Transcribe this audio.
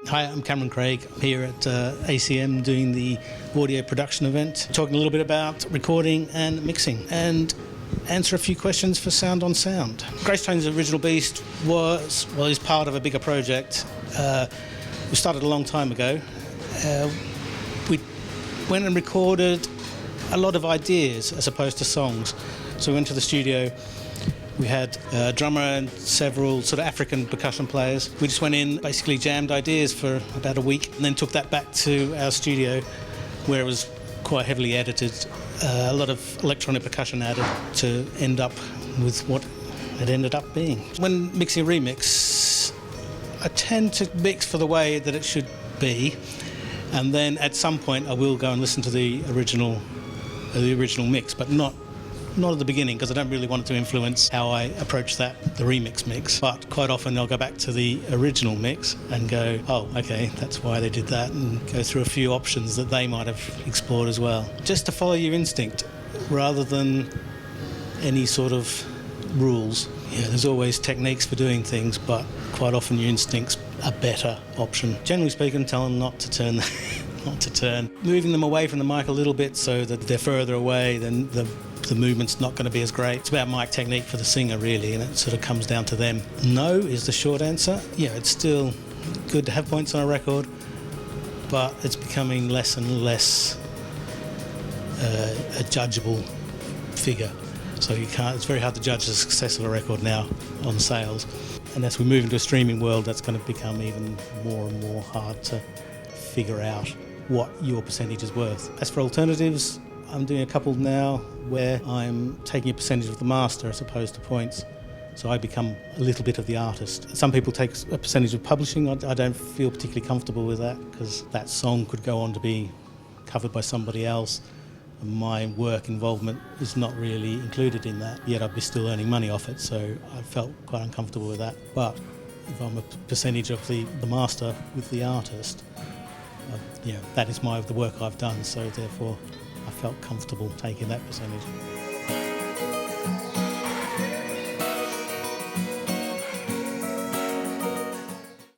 Hi, I'm Cameron Craig. I'm here at ACM doing the audio production event, talking a little bit about recording and mixing and answer a few questions for Sound on Sound. Grace Tone's Original Beast is part of a bigger project. We started a long time ago. We went and recorded a lot of ideas as opposed to songs. So we went to the studio. We had a drummer and several sort of African percussion players. We just went in, basically jammed ideas for about a week, and then took that back to our studio where it was quite heavily edited. A lot of electronic percussion added to end up with what it ended up being. When mixing a remix, I tend to mix for the way that it should be, and then at some point I will go and listen to the original mix, but not at the beginning, because I don't really want it to influence how I approach the remix mix. But quite often I'll go back to the original mix and go, oh, okay, that's why they did that, and go through a few options that they might have explored as well. Just to follow your instinct rather than any sort of rules. Yeah, there's always techniques for doing things, but quite often your instinct's a better option. Generally speaking, tell them not to turn. Moving them away from the mic a little bit so that they're further away, then the movement's not going to be as great. It's about mic technique for the singer, really, and it sort of comes down to them. No is the short answer. Yeah, it's still good to have points on a record, but it's becoming less and less a judgeable figure. So it's very hard to judge the success of a record now on sales. And as we move into a streaming world, that's going to become even more and more hard to figure out what your percentage is worth. As for alternatives, I'm doing a couple now where I'm taking a percentage of the master as opposed to points, so I become a little bit of the artist. Some people take a percentage of publishing. I don't feel particularly comfortable with that, because that song could go on to be covered by somebody else, and my work involvement is not really included in that, yet I'd be still earning money off it, so I felt quite uncomfortable with that. But if I'm a percentage of the master with the artist, that is the work I've done, so therefore I felt comfortable taking that percentage.